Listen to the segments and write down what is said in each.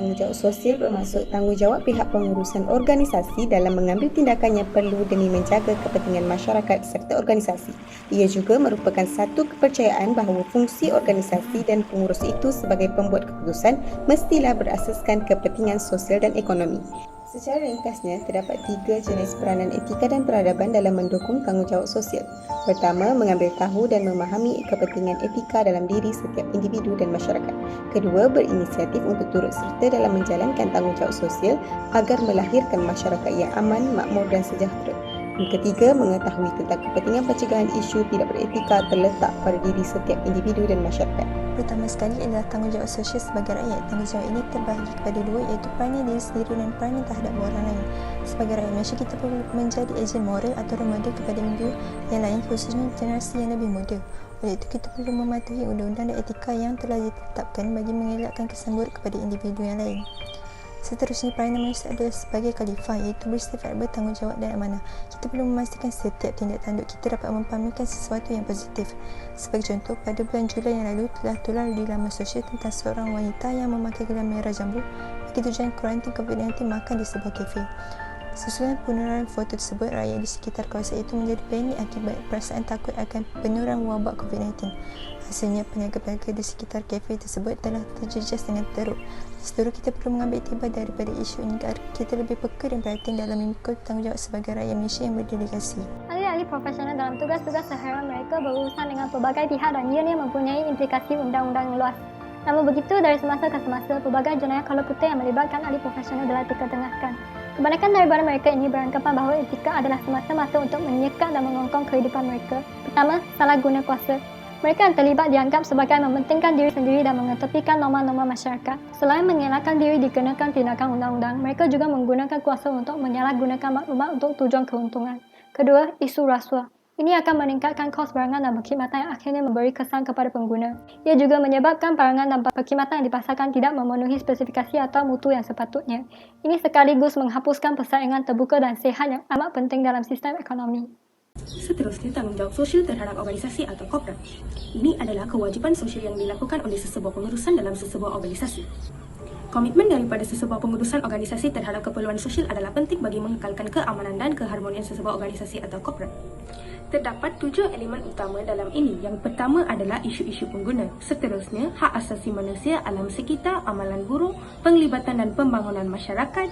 Tanggungjawab sosial bermaksud tanggungjawab pihak pengurusan organisasi dalam mengambil tindakan yang perlu demi menjaga kepentingan masyarakat serta organisasi. Ia juga merupakan satu kepercayaan bahawa fungsi organisasi dan pengurus itu sebagai pembuat keputusan mestilah berasaskan kepentingan sosial dan ekonomi. Secara ringkasnya, terdapat 3 jenis peranan etika dan peradaban dalam mendukung tanggungjawab sosial. Pertama, mengambil tahu dan memahami kepentingan etika dalam diri setiap individu dan masyarakat. Kedua, berinisiatif untuk turut serta dalam menjalankan tanggungjawab sosial agar melahirkan masyarakat yang aman, makmur dan sejahtera. Yang ketiga, mengetahui tentang kepentingan pencegahan isu tidak beretika terletak pada diri setiap individu dan masyarakat. Pertama sekali adalah tanggungjawab sosial sebagai rakyat. Tanggungjawab ini terbahagi kepada 2, iaitu peranan diri sendiri dan peranan terhadap orang lain. Sebagai rakyat Malaysia, kita perlu menjadi ejen moral atau role model kepada individu yang lain, khususnya generasi yang lebih muda. Oleh itu, kita perlu mematuhi undang-undang dan etika yang telah ditetapkan bagi mengelakkan kesan buruk kepada individu yang lain. Seterusnya, peranan manusia adalah sebagai khalifah, iaitu bersifat bertanggungjawab dan amanah. Kita perlu memastikan setiap tindak tanduk kita dapat mempamerkan sesuatu yang positif. Sebagai contoh, pada bulan Julai yang lalu telah tular di laman sosial tentang seorang wanita yang memakai gelang merah jambu bagi tujuan kuarantin COVID-19 makan di sebuah kafe. Sesudah penularan foto tersebut, rakyat di sekitar kawasan itu menjadi panik akibat perasaan takut akan penularan wabak COVID-19. Hasilnya, peniaga-peniaga di sekitar kafe tersebut telah terjejas dengan teruk. Seterusnya, kita perlu mengambil iktibar daripada isu ini agar kita lebih peka dan perhatian dalam memikul tanggungjawab sebagai rakyat Malaysia yang berdelegasi. Ahli-ahli profesional dalam tugas-tugas seharian mereka berurusan dengan pelbagai pihak dan ianya mempunyai implikasi undang-undang yang luas. Namun begitu, dari semasa ke semasa, pelbagai jenayah kala putih yang melibatkan ahli profesional telah diketengahkan. Kebanyakan daripada mereka ini beranggapan bahawa etika adalah semata-mata untuk menyekat dan mengongkong kehidupan mereka. Pertama, salah guna kuasa. Mereka yang terlibat dianggap sebagai mementingkan diri sendiri dan mengetepikan norma-norma masyarakat. Selain mengelakkan diri dikenakan tindakan undang-undang, mereka juga menggunakan kuasa untuk menyalahgunakan maklumat untuk tujuan keuntungan. Kedua, isu rasuah. Ini akan meningkatkan kos barangan dan perkhidmatan yang akhirnya memberi kesan kepada pengguna. Ia juga menyebabkan barangan dan perkhidmatan yang dipasarkan tidak memenuhi spesifikasi atau mutu yang sepatutnya. Ini sekaligus menghapuskan persaingan terbuka dan sihat yang amat penting dalam sistem ekonomi. Seterusnya, tanggungjawab sosial terhadap organisasi atau korporat. Ini adalah kewajipan sosial yang dilakukan oleh sesebuah pengurusan dalam sesebuah organisasi. Komitmen daripada sesebuah pengurusan organisasi terhadap keperluan sosial adalah penting bagi mengekalkan keamanan dan keharmonian sesebuah organisasi atau korporat. Terdapat 7 elemen utama dalam ini. Yang pertama adalah isu-isu pengguna. Seterusnya, hak asasi manusia, alam sekitar, amalan buruh, penglibatan dan pembangunan masyarakat,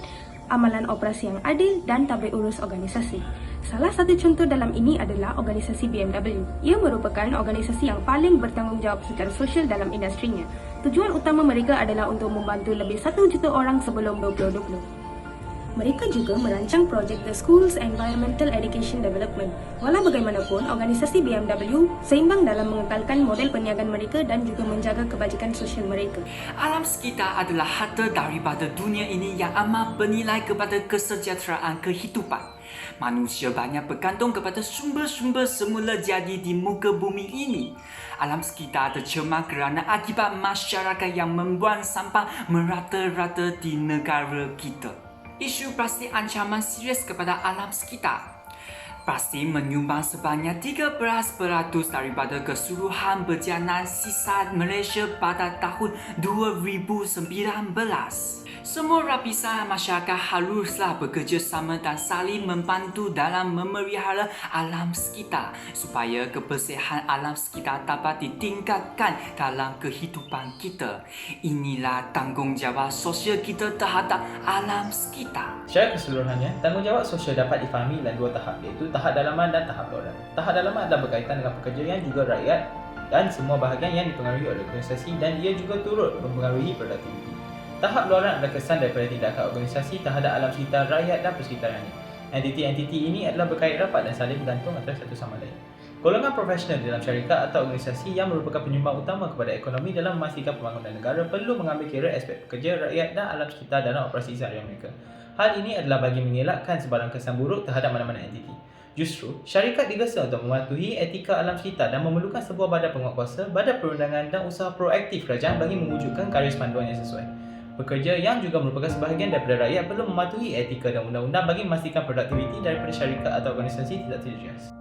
amalan operasi yang adil dan tablik urus organisasi. Salah satu contoh dalam ini adalah organisasi BMW. Ia merupakan organisasi yang paling bertanggungjawab secara sosial dalam industrinya. Tujuan utama mereka adalah untuk membantu lebih 1 juta orang sebelum 2020. Mereka juga merancang projek The Schools Environmental Education Development. Walau bagaimanapun, organisasi BMW seimbang dalam mengekalkan model perniagaan mereka dan juga menjaga kebajikan sosial mereka. Alam sekitar adalah harta daripada dunia ini yang amat bernilai kepada kesejahteraan kehidupan. Manusia banyak bergantung kepada sumber-sumber semula jadi di muka bumi ini. Alam sekitar tercemar kerana akibat masyarakat yang membuang sampah merata-rata di negara kita. Isu plastik ancaman serius kepada alam sekitar. Plastik menyumbang sebanyak 13% daripada keseluruhan berjalanan sisa Malaysia pada tahun 2019. Semua lapisan masyarakat haruslah bekerjasama dan saling membantu dalam memelihara alam sekitar supaya kebersihan alam sekitar dapat ditingkatkan dalam kehidupan kita. Inilah tanggungjawab sosial kita terhadap alam sekitar. Secara keseluruhannya, tanggungjawab sosial dapat difahami dalam 2 tahap, iaitu tahap dalaman dan tahap luaran. Tahap dalaman adalah berkaitan dengan pekerja yang juga rakyat dan semua bahagian yang dipengaruhi oleh organisasi dan ia juga turut mempengaruhi produktiviti. Tahap luaran adalah kesan daripada tindakan organisasi terhadap alam sekitar rakyat dan persekitarannya. Entiti-entiti ini adalah berkait rapat dan saling bergantung antara satu sama lain. Golongan profesional dalam syarikat atau organisasi yang merupakan penyumbang utama kepada ekonomi dalam memastikan pembangunan negara perlu mengambil kira aspek pekerja, rakyat dan alam sekitar dalam operasi seharian mereka. Hal ini adalah bagi mengelakkan sebarang kesan buruk terhadap mana-mana entiti. Justru, syarikat digesa untuk mematuhi etika alam sekitar dan memerlukan sebuah badan penguatkuasa, badan perundangan dan usaha proaktif kerajaan bagi mewujudkan garis panduan yang sesuai. Pekerja yang juga merupakan sebahagian daripada rakyat perlu mematuhi etika dan undang-undang bagi memastikan produktiviti daripada syarikat atau organisasi tidak terjejas.